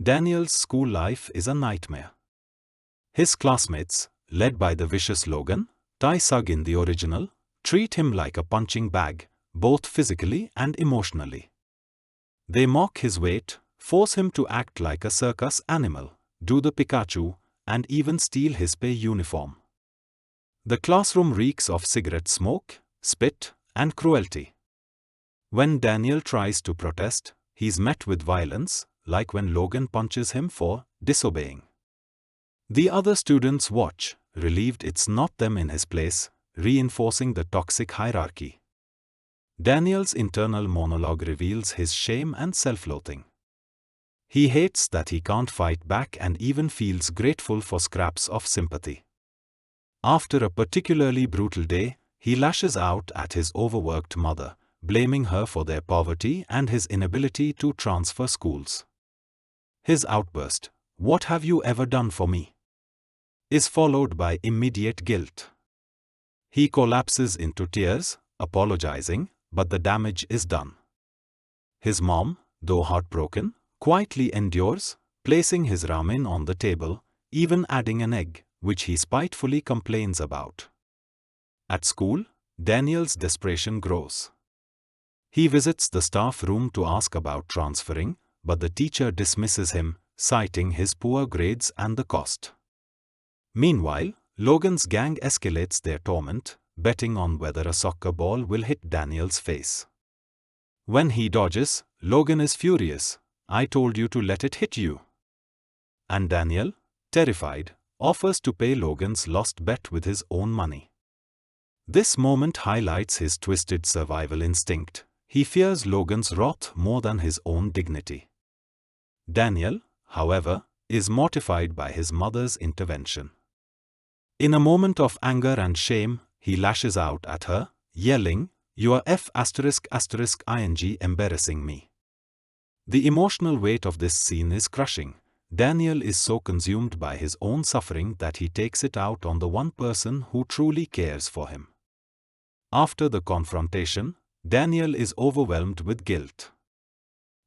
Daniel's school life is a nightmare. His classmates, led by the vicious Logan, Tae-sug in the original, treat him like a punching bag, both physically and emotionally. They mock his weight, force him to act like a circus animal, do the Pikachu, and even steal his pay uniform. The classroom reeks of cigarette smoke, spit, and cruelty. When Daniel tries to protest, he's met with violence, like when Logan punches him for disobeying. The other students watch, relieved it's not them in his place, reinforcing the toxic hierarchy. Daniel's internal monologue reveals his shame and self-loathing. He hates that he can't fight back and even feels grateful for scraps of sympathy. After a particularly brutal day, he lashes out at his overworked mother, blaming her for their poverty and his inability to transfer schools. His outburst, "What have you ever done for me?" is followed by immediate guilt. He collapses into tears, apologizing, but the damage is done. His mom, though heartbroken, quietly endures, placing his ramen on the table, even adding an egg, which he spitefully complains about. At school, Daniel's desperation grows. He visits the staff room to ask about transferring, but the teacher dismisses him, citing his poor grades and the cost. Meanwhile, Logan's gang escalates their torment, betting on whether a soccer ball will hit Daniel's face. When he dodges, Logan is furious. "I told you to let it hit you." And Daniel, terrified, offers to pay Logan's lost bet with his own money. This moment highlights his twisted survival instinct. He fears Logan's wrath more than his own dignity. Daniel, however, is mortified by his mother's intervention. In a moment of anger and shame, he lashes out at her, yelling, "You are ***ing embarrassing me." The emotional weight of this scene is crushing. Daniel is so consumed by his own suffering that he takes it out on the one person who truly cares for him. After the confrontation, Daniel is overwhelmed with guilt.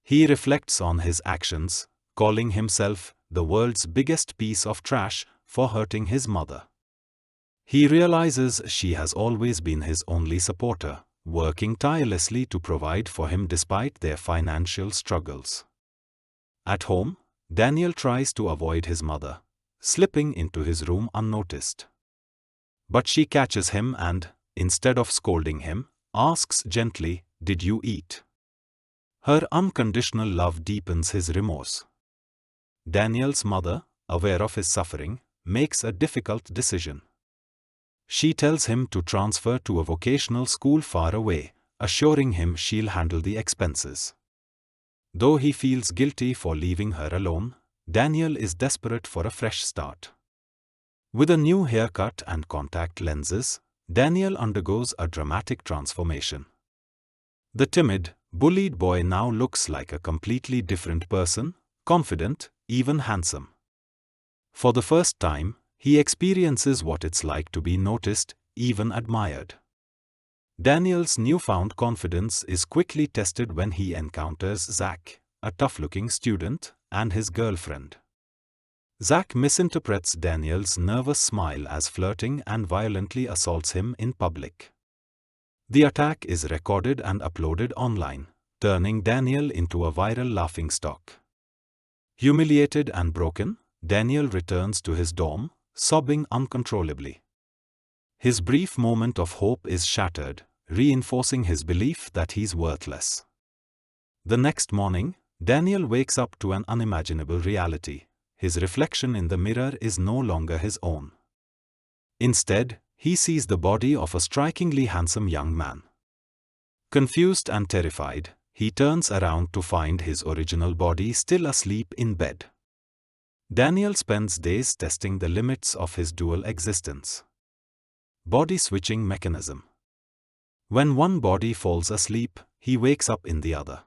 He reflects on his actions, calling himself the world's biggest piece of trash for hurting his mother. He realizes she has always been his only supporter, working tirelessly to provide for him despite their financial struggles. At home, Daniel tries to avoid his mother, slipping into his room unnoticed. But she catches him and, instead of scolding him, asks gently, "Did you eat?" Her unconditional love deepens his remorse. Daniel's mother, aware of his suffering, makes a difficult decision. She tells him to transfer to a vocational school far away, assuring him she'll handle the expenses. Though he feels guilty for leaving her alone, Daniel is desperate for a fresh start. With a new haircut and contact lenses, Daniel undergoes a dramatic transformation. The timid, bullied boy now looks like a completely different person, confident, even handsome. For the first time, he experiences what it's like to be noticed, even admired. Daniel's newfound confidence is quickly tested when he encounters Zach, a tough-looking student, and his girlfriend. Zach misinterprets Daniel's nervous smile as flirting and violently assaults him in public. The attack is recorded and uploaded online, turning Daniel into a viral laughingstock. Humiliated and broken, Daniel returns to his dorm, sobbing uncontrollably. His brief moment of hope is shattered, reinforcing his belief that he's worthless. The next morning, Daniel wakes up to an unimaginable reality. His reflection in the mirror is no longer his own. Instead, he sees the body of a strikingly handsome young man. Confused and terrified, he turns around to find his original body still asleep in bed. Daniel spends days testing the limits of his dual existence. Body switching mechanism. When one body falls asleep, he wakes up in the other.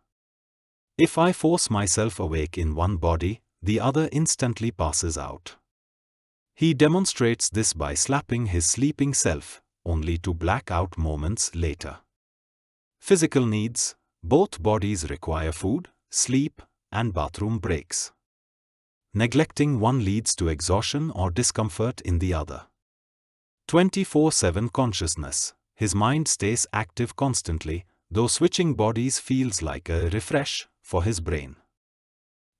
If I force myself awake in one body, the other instantly passes out. He demonstrates this by slapping his sleeping self, only to black out moments later. Physical needs. Both bodies require food, sleep, and bathroom breaks. Neglecting one leads to exhaustion or discomfort in the other. 24/7 consciousness. His mind stays active constantly, though switching bodies feels like a refresh for his brain.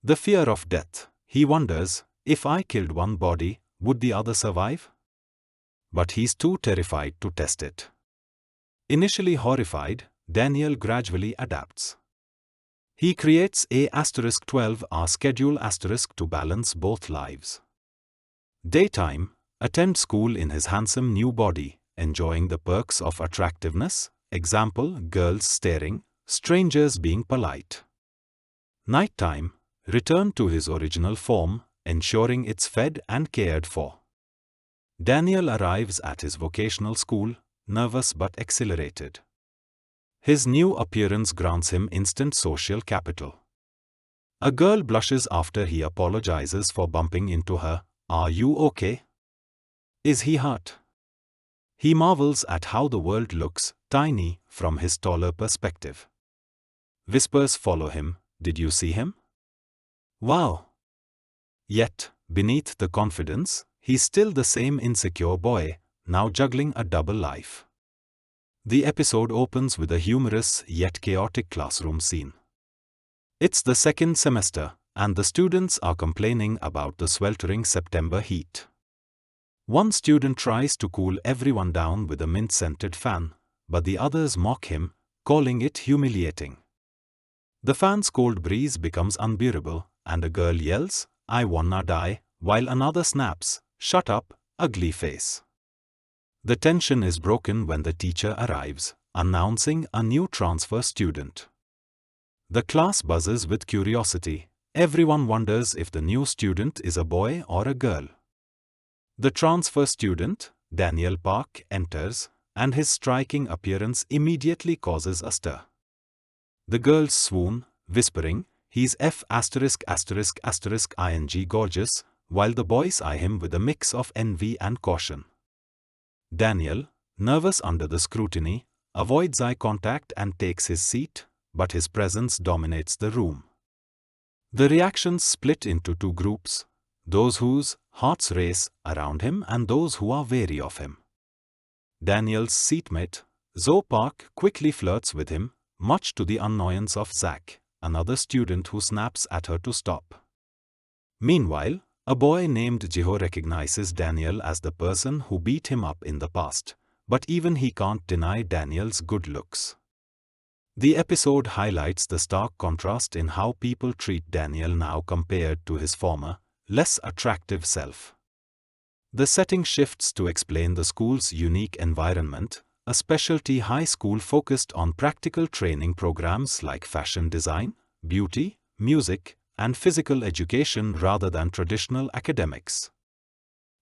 The fear of death. He wonders, if I killed one body, would the other survive? But he's too terrified to test it. Initially horrified, Daniel gradually adapts. He creates a *12-hour schedule to balance both lives. Daytime, attend school in his handsome new body, enjoying the perks of attractiveness, example, girls staring, strangers being polite. Nighttime, return to his original form, ensuring it's fed and cared for. Daniel arrives at his vocational school, nervous but exhilarated. His new appearance grants him instant social capital. A girl blushes after he apologizes for bumping into her. Are you okay? Is he hurt? He marvels at how the world looks tiny from his taller perspective. Whispers follow him. Did you see him? Wow! Yet, beneath the confidence, he's still the same insecure boy, now juggling a double life. The episode opens with a humorous yet chaotic classroom scene. It's the second semester, and the students are complaining about the sweltering September heat. One student tries to cool everyone down with a mint-scented fan, but the others mock him, calling it humiliating. The fan's cold breeze becomes unbearable, and a girl yells, "I wanna die," while another snaps, "Shut up, ugly face." The tension is broken when the teacher arrives, announcing a new transfer student. The class buzzes with curiosity. Everyone wonders if the new student is a boy or a girl. The transfer student, Daniel Park, enters, and his striking appearance immediately causes a stir. The girls swoon, whispering, "He's F******ing gorgeous," while the boys eye him with a mix of envy and caution. Daniel, nervous under the scrutiny, avoids eye contact and takes his seat, but his presence dominates the room. The reactions split into two groups, those whose hearts race around him and those who are wary of him. Daniel's seatmate, Zoe Park, quickly flirts with him, much to the annoyance of Zach, another student who snaps at her to stop. Meanwhile, a boy named Jiho recognizes Daniel as the person who beat him up in the past, but even he can't deny Daniel's good looks. The episode highlights the stark contrast in how people treat Daniel now compared to his former, less attractive self. The setting shifts to explain the school's unique environment, a specialty high school focused on practical training programs like fashion design, beauty, music, and physical education rather than traditional academics.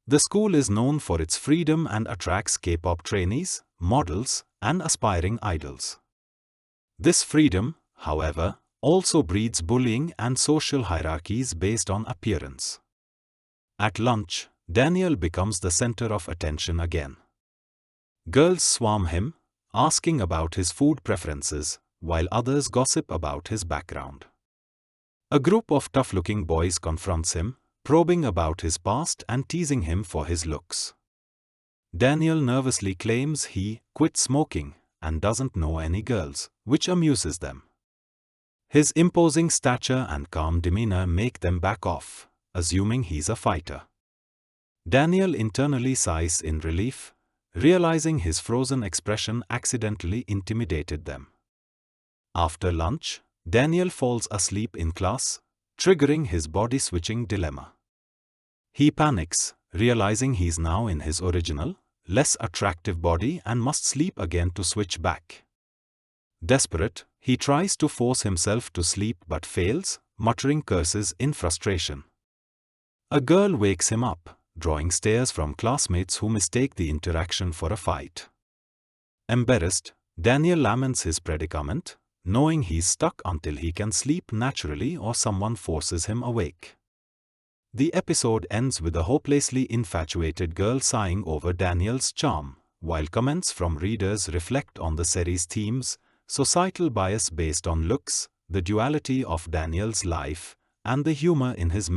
The school is known for its freedom and attracts K-pop trainees, models, and aspiring idols. This freedom, however, also breeds bullying and social hierarchies based on appearance. At lunch, Daniel becomes the center of attention again. Girls swarm him, asking about his food preferences, while others gossip about his background. A group of tough-looking boys confronts him, probing about his past and teasing him for his looks. Daniel nervously claims he quit smoking and doesn't know any girls, which amuses them. His imposing stature and calm demeanor make them back off, assuming he's a fighter. Daniel internally sighs in relief, realizing his frozen expression accidentally intimidated them. After lunch, Daniel falls asleep in class, triggering his body-switching dilemma. He panics, realizing he's now in his original, less attractive body and must sleep again to switch back. Desperate, he tries to force himself to sleep but fails, muttering curses in frustration. A girl wakes him up, drawing stares from classmates who mistake the interaction for a fight. Embarrassed, Daniel laments his predicament, knowing he's stuck until he can sleep naturally or someone forces him awake. The episode ends with a hopelessly infatuated girl sighing over Daniel's charm, while comments from readers reflect on the series' themes, societal bias based on looks, the duality of Daniel's life, and the humor in his